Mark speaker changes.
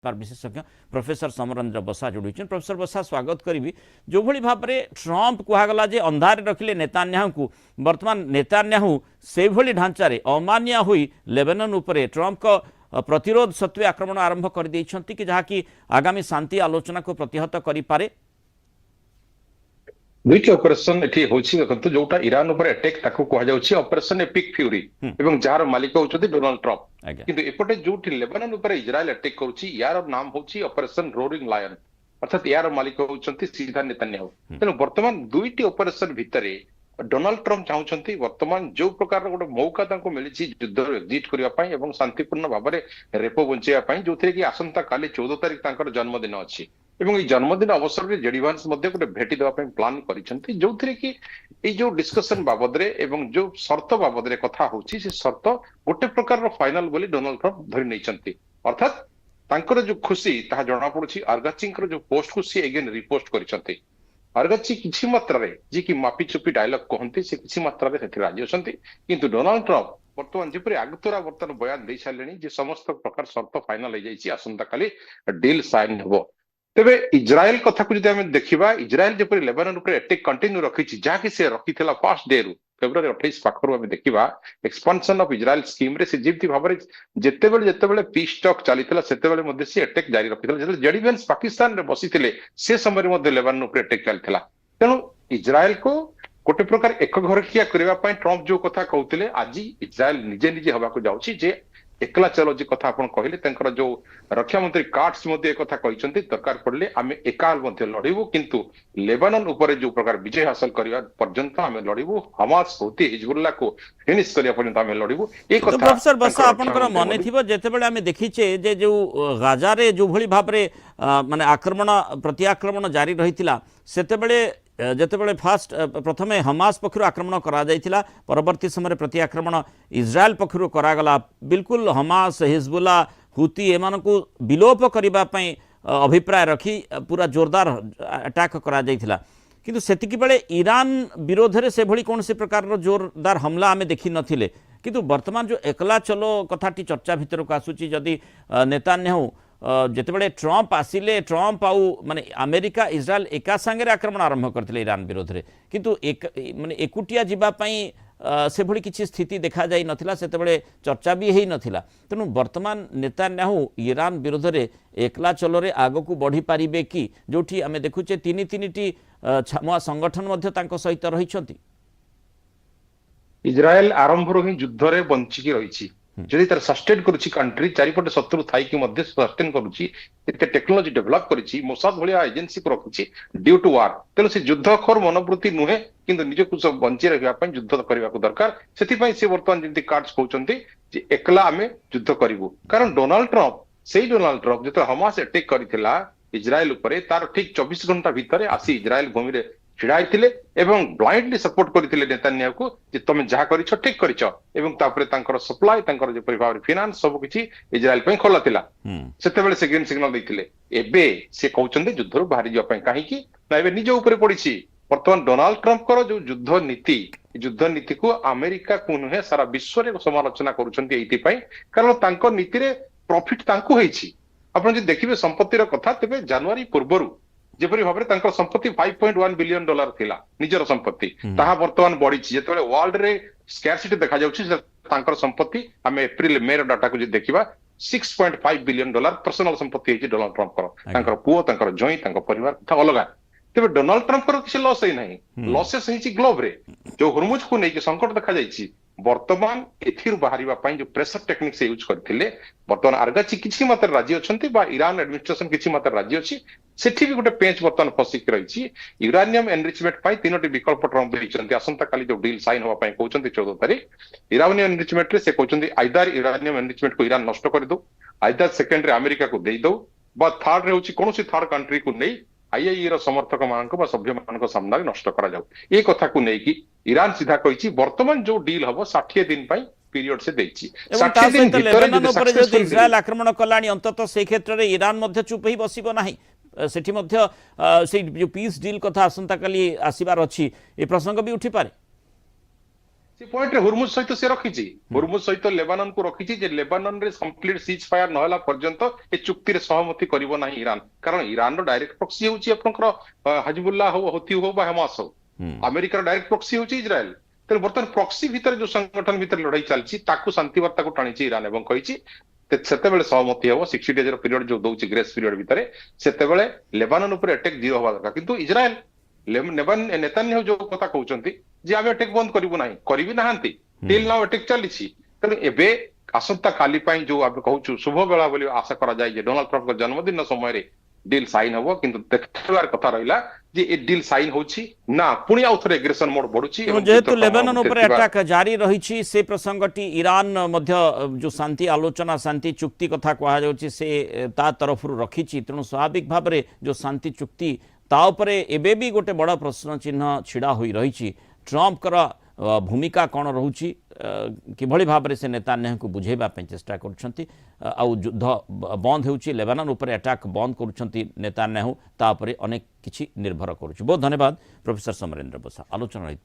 Speaker 1: विशेषज्ञ प्रोफेसर समरेन्द्र बसा जोड़ी प्रोफेसर बसा स्वागत करी जो भली भाव में ट्रंप कहगला जे अंधारे रखिले नेतान्याहू को वर्तमान नेतान्याहू से भली ढांचारे अमानिया हुई लेबनान उपरे ट्रंप को प्रतिरोध सत्वे आक्रमण आरंभ कर देइछंती कि जहाँकि आगामी शांति आलोचना को प्रतिहत करि पारे।
Speaker 2: दुईटी ऑपरेशन एठी होछि देखंतु जोटा ईरान ऊपर अटैक ताको कहा जाउछि ऑपरेशन एपिक फ्यूरी एवं जार मालिक होछथि डोनाल्ड ट्रम्प किंतु एपटे जोटी लेबानन ऊपर इजराइल अटैक करूछि यार नाम होछि ऑपरेशन रोरिंग लायन अर्थात यार मालिक होछथि सीधा नेतान्याहू। तेनु वर्तमान दुईटी ऑपरेशन भितरे डोनाल्ड ट्रम्प चाहूछंती वर्तमान जो प्रकार गोटे मौका तांको मिलिछि युद्ध एग्जिट करिया पई एवं शांतिपूर्ण भाबरे रेपो बंचिया पई जोथिरे कि आसंता काली 14 तारिख तांकर जन्मदिन अछि एवं ये जन्मदिन अवसर में जेडी वांस मध्य गोटे भेटी देवा प्लान करिसेंती जोथिरे कि ए जो डिस्कशन बाबद रे एवं जो शर्त बाबद रे कथा होछि से शर्त गोटे प्रकार फाइनल बोली डोनाल्ड ट्रम्प धरि नैचंती अर्थात तांकर जो खुशी ताहा जणा पड़ुछि अर्गाचींकर जो पोस्ट खुशी अगेन रिपोस्ट करिसेंती अर्गाची किछि मात्रा रे जे कि मापी चुपी डायलॉग कहंती से किछि मात्रा रे सेठी राजी अछंती किंतु डोनाल्ड ट्रम्प वर्तमान जेपरि आगतरा वर्तमान बयान दे सालेनी जे समस्त प्रकार शर्त फाइनल हो जाइछि आसंता काली डील साइन हबो। तेबे इजराइल कथा को जदि देखा इजराइल जपरी लेबानन ऊपर अटैक कंटिन्यू रखी जहाँकि से रखिथिला फर्स्ट डे रु फेब्रुआरी 28 पाखरु आमे देखिबा एक्सपांशन ऑफ इजराइल स्कीम रे से जेति भाबरे जेतेबेले पीस टॉक चलीथिला सेतेबेले मध्ये से अटैक जारी रखिथिला जेते जेडीवेंस पाकिस्तान रे बसिथिले से समय मध्ये लेबानन ऊपर अटैक चलीथिला। तेनु इजराइल को गोटे प्रकार एक घर खिया करबा पई ट्रम्प जो कथा कहउतिले आज इजराइल निजे निजे हबा को जाउछि जे एकला चलो जी कथा आपण कहले तंकर जो रक्षा मंत्री कार्ड्स मध्ये एक कथा कहिसंती दरकार पड़ले आमे एकाल मध्ये लड़िबो किंतु लेबानन ऊपर जो प्रकार विजय हासिल करिया पर्यंत आमे लड़िबो हमास होती हिजबुल्लाह को फिनिश करिया पर्यंत आमे लड़िबो ए कथा।
Speaker 1: तो प्रोफेसर बसा आपनकर मने थिबो जेतेबेले आमे देखिचे जे जो गाजा रे जो भली भाव रे माने आक्रमण प्रति आक्रमण जारी रहितिला सेतेबेले जेतेबेले फास्ट प्रथमे हमास पक्षरु आक्रमण करा जायतिला परवर्ती समय प्रति आक्रमण इजराइल पक्षरु करा गला बिल्कुल हमास हिजबुल्लाह हुती एमानकु विलोप करिबा पई अभिप्राय रखी पूरा जोरदार अटैक करा जायतिला किंतु सेतिकी बेले ईरान विरोध रे से भली कोनसी प्रकार रो जोरदार हमला आमे देखि नथिले किंतु वर्तमान जो एकला चलो कथाटी चर्चा भितर को आसुची जदि नेतान्याहू जितेबाला ट्रम्प आसिले ट्रम्प आउ माने अमेरिका इजराइल एका संगे आक्रमण आरंभ करते ईरान विरोध में किंतु एक माने एकुटिया जीवाई से भली किसी स्थिति देखा जाई नथिला सेतेबेले चर्चा भी हेई नथिला। तेणु वर्तमान नेतान्याहू ईरान विरोध में एकला चलोरे आग को बढ़ी पारिबे कि जोठी आमे देखुचे तीन तीनिटी छामुआ संगठन मध्य तांको सहित रहिछंती।
Speaker 2: इजराइल आरंभ रो ही युद्ध रे बंचिकी रहिछि जदि तार सस्टेन करूछि कंट्री चारिपटे शत्रु थाई कि मध्य सस्टेन करूछि एते टेक्नोलॉजी डेवलप करिछि मोसाद भलिया एजेंसी को रखिछि ड्यू टू वार तेनो से युद्धखोर मनोवृत्ति नुहे किंतु निजकु सब बंची रखिबा पई युद्ध करबा को दरकार सेति पई से वर्तमान जेंति कार्ड्स कहउचंती जे एकला आमे युद्ध करिवु कारण डोनाल्ड ट्रम्प जतो हमास अटैक करिथिला इजराइल ऊपर तार ठीक 24 घंटा भितरे आसी इजराइल भूमि रे छिड़ाइथिले एवं ब्लाइंडली सपोर्ट करथिले नेतान्याहू को जे तमे जहा करिछो ठीक करिछो एवं तापरे तांकर सप्लाई तांकर जे परिभाव फाइनेंस सब किछि इजराइल पई खोला थिला सेतेबेले से ग्रीन सिग्नल दैथिले एबे से कहउचंदी युद्धरु बाहरी जिया पई काहे कि ना एबे निज ऊपर पड़िछि वर्तमान डोनाल्ड ट्रम्प कर जो युद्ध नीति को अमेरिका को नुहे सारा विश्व रे समालोचना करूछंती एथि पई कारण तांकर नीति रे प्रॉफिट तांको होईछि। आपण जे देखिबे संपत्तिर कथा तेबे जनवरी पूर्वरु जेपरी भाबरे तांकर संपत्ति 5.1 बिलियन डॉलर थिला निजर संपत्ति ताहा वर्तमान बढ़िछि जेतेबेले वर्ल्ड रे स्कैरसिटी देखा जाउछि तांकर संपत्ति हमें अप्रैल मे रो डाटा को जे देखिबा 6.5 बिलियन डॉलर पर्सनल संपत्ति है डोनाल्ड ट्रम्प कर तांकर पुओ तांकर जोई तांकर परिवार कथा अलगा तेबे डोनाल्ड ट्रम्प कर किसी लॉस है नहीं लॉसेस है ग्लोब रे जो हुरमुज को नहीं संकट देखा जाइछि वर्तमान एथिर बाहरिबा पई जो प्रेशर टेक्निक से यूज करथिले वर्तमान अर्गाची किछि मात्र राज्य अछंती बा ईरान एडमिनिस्ट्रेशन किछि मात्र राज्य अछि सेठी भी गोटे पेंच वर्तमान फसिक रहिछि यूरानियम एनरिचमेंट पई तीनोटी विकल्प ट्रम्प दैछंती आसंता काली जो डील साइन होबा पई कहउचंती 14 तारिख यूरानियम एनरिचमेंट रे से कहउचंती आइदर यूरानियम एनरिचमेंट को ईरान नष्ट कर दो आइदर सेकंड रे अमेरिका को देई दो बा थर्ड रे होछि कोनोसी थर्ड कंट्री को नै आईआईई रो समर्थक मानक बा सभ्य मानक सामना नष्ट करा जाऊ ए कथा को नै कि ईरान सीधा कहिछि वर्तमान जो डील हबो 60 दिन पई पीरियड से देछि
Speaker 1: 60 दिन लेबानन ऊपर जो इजराइल आक्रमण कलानी अंततः से क्षेत्र रे ईरान मध्य चुप ही बसिबो नाही सेठी मध्य से जो पीस डील कथा आसंता काली आसीबार अछि ए प्रसंग भी उठी पारे।
Speaker 2: से पॉइंट रे हुरमुज सहित से रखिछि हुरमुज सहित लेबानन को रखिछि जे लेबानन रे कंप्लीट सीज फायर न होला पर्यंत ए चुक्ति रे सहमति करिवो नाही ईरान कारण ईरान रो डायरेक्ट प्रॉक्सी होछि आपनकर हिजबुल्लाह हो हुती हो बा हमास हो अमेरिका रो डायरेक्ट प्रॉक्सी होछि इजराइल तेरे बर्तमान प्रॉक्सी भीतर जो संगठन भीतर लड़ाई चलछि ताकू शांति वार्ता को टाणिछि ईरान एवं कहिछि सेतेबेले सहमति हो 60 डेज रो पीरियड जो दउछि ग्रेस पीरियड भीतर सेतेबेले लेबानन ऊपर अटैक जीरो होबा दरकार किंतु इजराइल नेतान्याहू जो कथा कहउचंती जे आमे अटैक बंद करिवो नाही करिवि नाहंती टिल नाउ अटैक चलिछि तेणु एबे आसंता काली पाई जो आमे कहउछु शुभ बेला बोली आशा करा जाय जे डोनाल्ड ट्रम्प जन्मदिन समय रे डील साइन हबो किंतु देखबार कथा रहिला जे ए डील साइन होछि ना पुणी आउ थरे एग्रेशन मोड बढ़ुछि
Speaker 1: जेहेतु लेबानन ऊपर अटैक जारी रही से प्रसंगटी ईरान मध्य जो शांति आलोचना शांति चुक्ति कथा कहा जाउछि से ता तरफ रखिछि तेणु स्वाभाविक भाव में जो शांति चुक्ति ता उपरे एबे भी गोटे बड़ा प्रश्न चिन्ह छिड़ा होई रही ट्रम्प कर भूमिका कौन रोची किभଳି भाव से नेतान्याहू को बुझेबा चेष्टा करुछंती आउ युद्ध बंद होउछि लेबानन ऊपर अटैक बंद करुछंती नेतान्याहू ता उपरे अनेक किछि निर्भर करुछि। बहुत धन्यवाद प्रोफेसर समरेंद्र बसा आलोचना रही।